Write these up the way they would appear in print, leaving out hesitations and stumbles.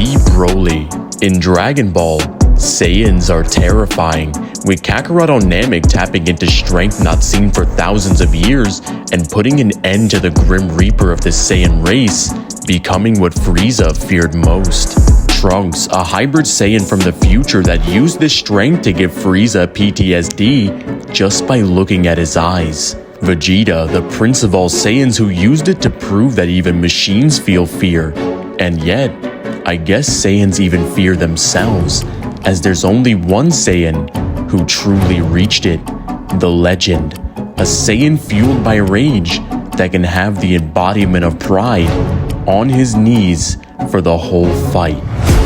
Broly. In Dragon Ball, Saiyans are terrifying, with Kakarot on Namek tapping into strength not seen for thousands of years and putting an end to the Grim Reaper of the Saiyan race, becoming what Frieza feared most. Trunks, a hybrid Saiyan from the future that used this strength to give Frieza PTSD just by looking at his eyes. Vegeta, the prince of all Saiyans who used it to prove that even machines feel fear. And yet, I guess Saiyans even fear themselves, as there's only one Saiyan who truly reached it, the legend. A Saiyan fueled by rage that can have the embodiment of pride on his knees for the whole fight.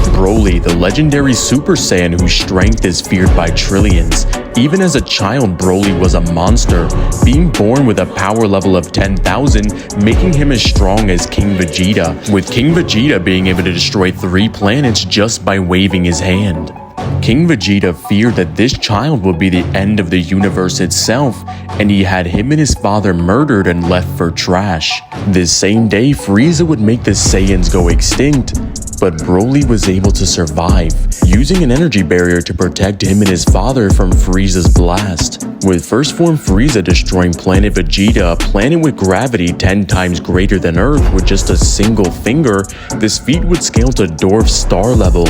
Broly, the legendary Super Saiyan whose strength is feared by trillions. Even as a child, Broly was a monster, being born with a power level of 10,000, making him as strong as King Vegeta, with King Vegeta being able to destroy 3 planets just by waving his hand. King Vegeta feared that this child would be the end of the universe itself, and he had him and his father murdered and left for trash. This same day, Frieza would make the Saiyans go extinct, but Broly was able to survive, using an energy barrier to protect him and his father from Frieza's blast. With First Form Frieza destroying planet Vegeta, a planet with gravity 10 times greater than Earth with just a single finger, this feat would scale to dwarf star level,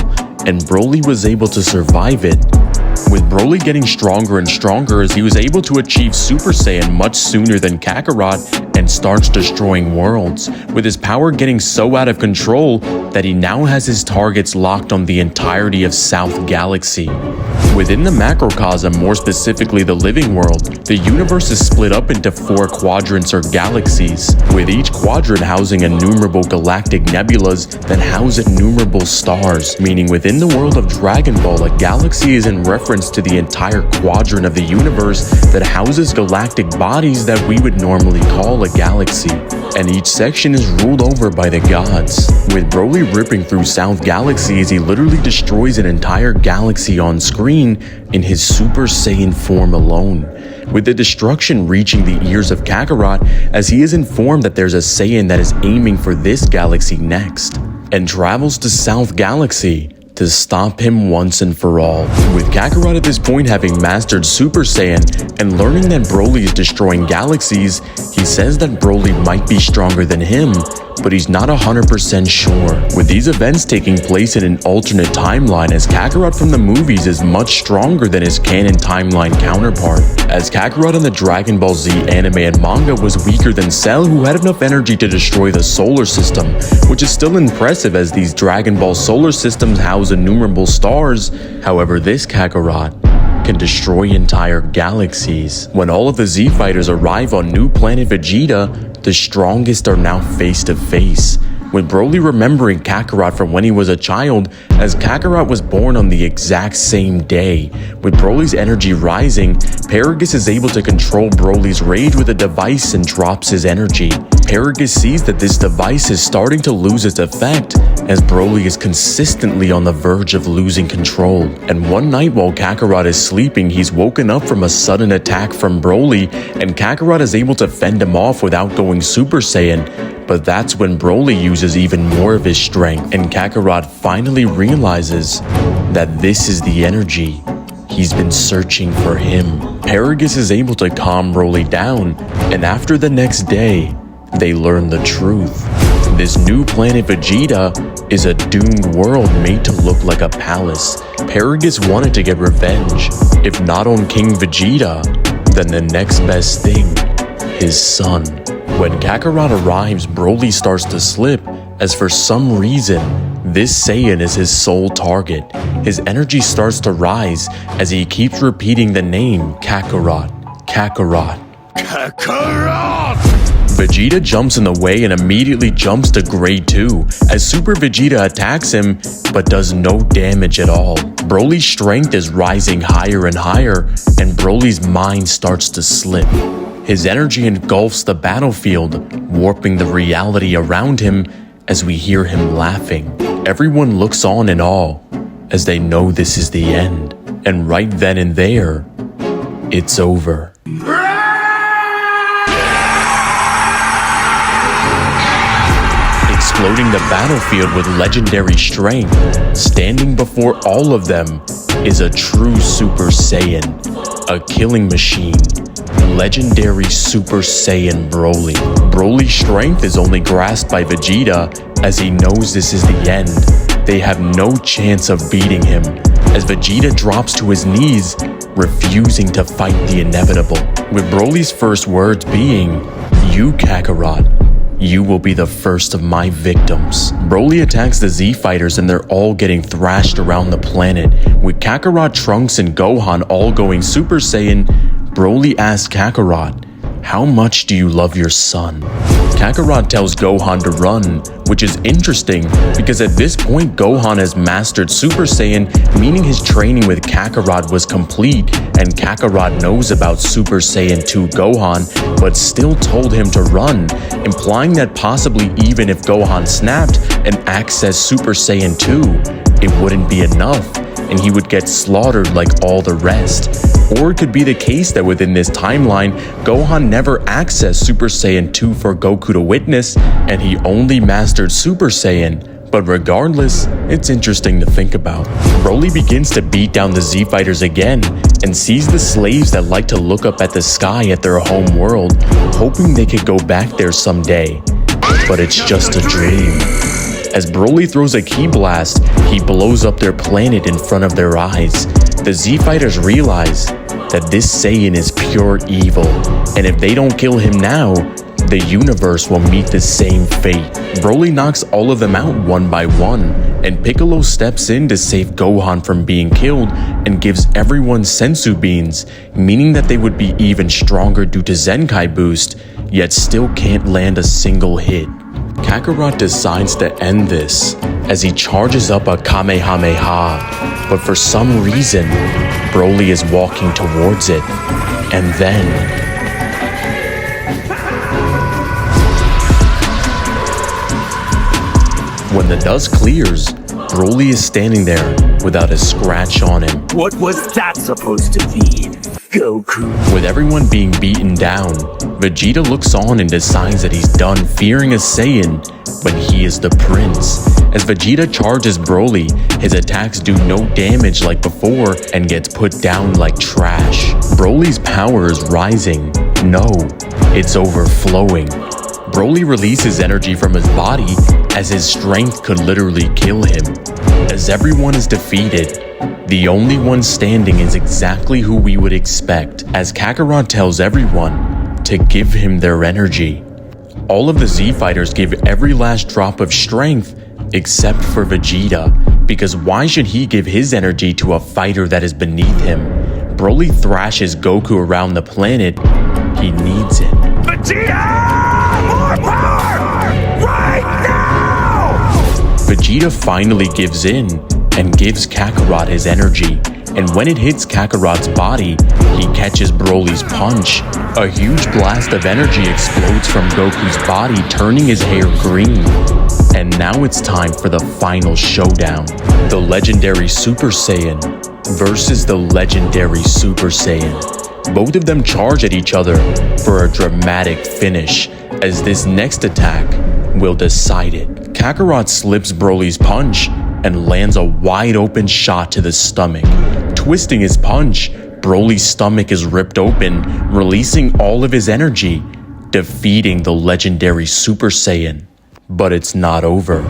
and Broly was able to survive it. With Broly getting stronger and stronger as he was able to achieve Super Saiyan much sooner than Kakarot and starts destroying worlds, with his power getting so out of control that he now has his targets locked on the entirety of South Galaxy. Within the macrocosm, more specifically the living world, the universe is split up into 4 quadrants or galaxies, with each quadrant housing innumerable galactic nebulas that house innumerable stars, meaning within the world of Dragon Ball, a galaxy is in reference to the entire quadrant of the universe that houses galactic bodies that we would normally call a galaxy, and each section is ruled over by the gods. With Broly ripping through South Galaxy as he literally destroys an entire galaxy on screen in his Super Saiyan form alone, with the destruction reaching the ears of Kakarot as he is informed that there's a Saiyan that is aiming for this galaxy next, and travels to South Galaxy to stop him once and for all. With Kakarot at this point having mastered Super Saiyan and learning that Broly is destroying galaxies, he says that Broly might be stronger than him, but he's not 100% sure. With these events taking place in an alternate timeline, as Kakarot from the movies is much stronger than his canon timeline counterpart, as Kakarot in the Dragon Ball Z anime and manga was weaker than Cell, who had enough energy to destroy the solar system, which is still impressive as these Dragon Ball solar systems house innumerable stars. However, this Kakarot can destroy entire galaxies. When all of the Z fighters arrive on new planet Vegeta, the strongest are now face to face, with Broly remembering Kakarot from when he was a child, as Kakarot was born on the exact same day. With Broly's energy rising, Paragus is able to control Broly's rage with a device and drops his energy. Paragus sees that this device is starting to lose its effect, as Broly is consistently on the verge of losing control. And one night while Kakarot is sleeping, he's woken up from a sudden attack from Broly, and Kakarot is able to fend him off without going Super Saiyan. But that's when Broly uses even more of his strength, and Kakarot finally realizes that this is the energy he's been searching for him. Paragus is able to calm Broly down, and after the next day, they learn the truth. This new planet Vegeta is a doomed world made to look like a palace. Paragus wanted to get revenge, if not on King Vegeta, then the next best thing, his son. When Kakarot arrives, Broly starts to slip, as for some reason, this Saiyan is his sole target. His energy starts to rise as he keeps repeating the name Kakarot, Kakarot, Kakarot! Vegeta jumps in the way and immediately jumps to grade 2, as Super Vegeta attacks him, but does no damage at all. Broly's strength is rising higher and higher, and Broly's mind starts to slip. His energy engulfs the battlefield, warping the reality around him as we hear him laughing. Everyone looks on in awe, as they know this is the end. And right then and there, it's over. exploding the battlefield with legendary strength. Standing before all of them is a true Super Saiyan, a killing machine. Legendary Super Saiyan Broly. Broly's strength is only grasped by Vegeta as he knows this is the end. They have no chance of beating him as Vegeta drops to his knees, refusing to fight the inevitable. With Broly's first words being, "You, Kakarot, you will be the first of my victims." Broly attacks the Z Fighters and they're all getting thrashed around the planet. With Kakarot, Trunks, and Gohan all going Super Saiyan, Broly asks Kakarot, "How much do you love your son?" Kakarot tells Gohan to run, which is interesting because at this point Gohan has mastered Super Saiyan, meaning his training with Kakarot was complete, and Kakarot knows about Super Saiyan 2 Gohan, but still told him to run, implying that possibly even if Gohan snapped and accessed Super Saiyan 2, it wouldn't be enough, and he would get slaughtered like all the rest. Or it could be the case that within this timeline, Gohan never accessed Super Saiyan 2 for Goku to witness, and he only mastered Super Saiyan. But regardless, it's interesting to think about. Broly begins to beat down the Z Fighters again, and sees the slaves that like to look up at the sky at their home world, hoping they could go back there someday. But it's just a dream. As Broly throws a ki blast, he blows up their planet in front of their eyes. The Z Fighters realize that this Saiyan is pure evil, and if they don't kill him now, the universe will meet the same fate. Broly knocks all of them out one by one, and Piccolo steps in to save Gohan from being killed and gives everyone sensu beans, meaning that they would be even stronger due to Zenkai boost, yet still can't land a single hit. Kakarot decides to end this as he charges up a Kamehameha, but for some reason, Broly is walking towards it, and then when the dust clears, Broly is standing there without a scratch on him. What was that supposed to be, Goku? With everyone being beaten down, Vegeta looks on and decides that he's done fearing a Saiyan when he is the prince. As Vegeta charges Broly, his attacks do no damage like before and gets put down like trash. Broly's power is rising. No, it's overflowing. Broly releases energy from his body as his strength could literally kill him. As everyone is defeated, the only one standing is exactly who we would expect, as Kakarot tells everyone to give him their energy. All of the Z Fighters give every last drop of strength except for Vegeta, because why should he give his energy to a fighter that is beneath him? Broly thrashes Goku around the planet. He needs it. Vegeta! More power! Right now! Vegeta finally gives in and gives Kakarot his energy, and when it hits Kakarot's body, he catches Broly's punch. A huge blast of energy explodes from Goku's body, turning his hair green. And now it's time for the final showdown. The legendary Super Saiyan versus the legendary Super Saiyan. Both of them charge at each other for a dramatic finish, as this next attack will decide it. Kakarot slips Broly's punch and lands a wide open shot to the stomach. Twisting his punch, Broly's stomach is ripped open, releasing all of his energy, defeating the legendary Super Saiyan. But it's not over.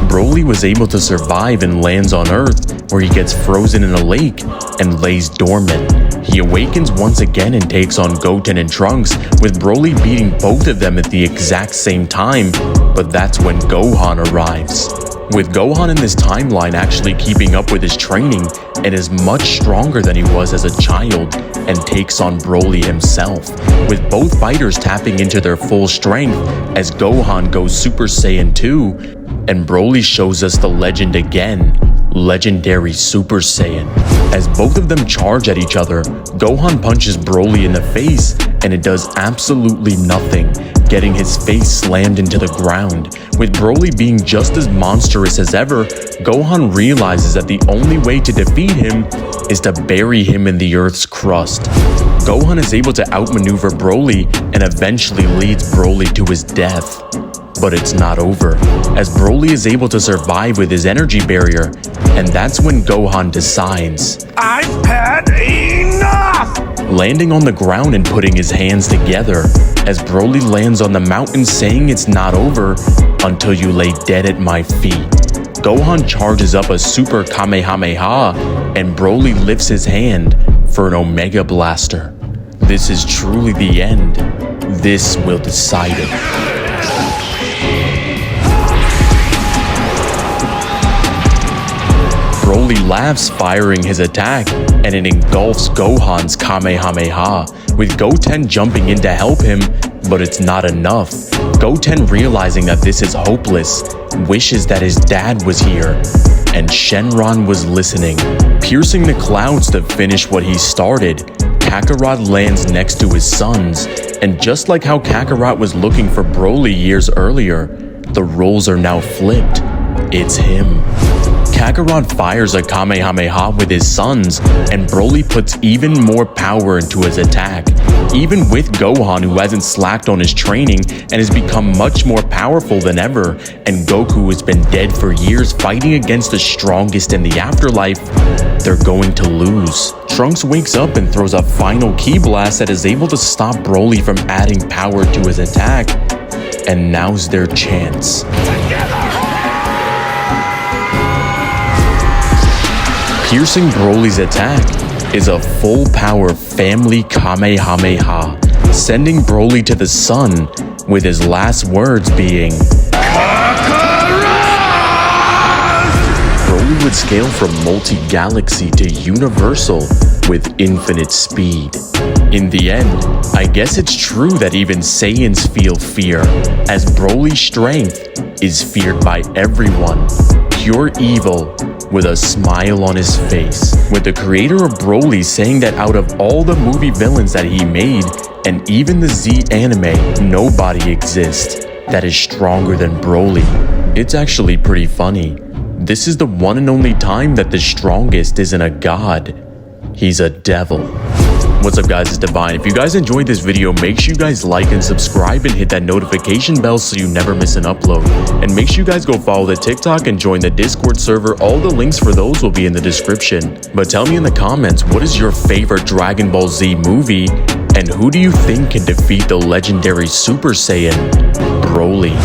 Broly was able to survive and lands on Earth, where he gets frozen in a lake and lays dormant. He awakens once again and takes on Goten and Trunks, with Broly beating both of them at the exact same time, but that's when Gohan arrives. With Gohan in this timeline actually keeping up with his training and is much stronger than he was as a child, and takes on Broly himself, with both fighters tapping into their full strength as Gohan goes Super Saiyan 2, and Broly shows us the legend again, legendary Super Saiyan. As both of them charge at each other, Gohan punches Broly in the face, and it does absolutely nothing, getting his face slammed into the ground. With Broly being just as monstrous as ever, Gohan realizes that the only way to defeat him is to bury him in the Earth's crust. Gohan is able to outmaneuver Broly and eventually leads Broly to his death. But it's not over, as Broly is able to survive with his energy barrier, and that's when Gohan decides, I've had enough! landing on the ground and putting his hands together, as Broly lands on the mountain saying it's not over until you lay dead at my feet. Gohan charges up a super Kamehameha, and Broly lifts his hand for an Omega Blaster. This is truly the end. This will decide it. Broly laughs, firing his attack, and it engulfs Gohan's Kamehameha, with Goten jumping in to help him, but it's not enough. Goten, realizing that this is hopeless, wishes that his dad was here, and Shenron was listening. Piercing the clouds to finish what he started, Kakarot lands next to his sons, and just like how Kakarot was looking for Broly years earlier, the roles are now flipped. It's him. Kakarot fires a Kamehameha with his sons, and Broly puts even more power into his attack. Even with Gohan, who hasn't slacked on his training and has become much more powerful than ever, and Goku has been dead for years fighting against the strongest in the afterlife, they're going to lose. Trunks wakes up and throws a final ki blast that is able to stop Broly from adding power to his attack, and now's their chance. Piercing Broly's attack is a full power family Kamehameha, sending Broly to the sun, with his last words being, Broly would scale from multi-galaxy to universal with infinite speed. In the end, I guess it's true that even Saiyans feel fear, as Broly's strength is feared by everyone. Pure evil, with a smile on his face, with the creator of Broly saying that out of all the movie villains that he made, and even the Z anime, nobody exists that is stronger than Broly. It's actually pretty funny. This is the one and only time that the strongest isn't a god, he's a devil. What's up guys, it's Divine. If you guys enjoyed this video, make sure you guys like and subscribe and hit that notification bell so you never miss an upload. And make sure you guys go follow the TikTok and join the Discord server. All the links for those will be in the description. But tell me in the comments, what is your favorite Dragon Ball Z movie? And who do you think can defeat the legendary Super Saiyan, Broly?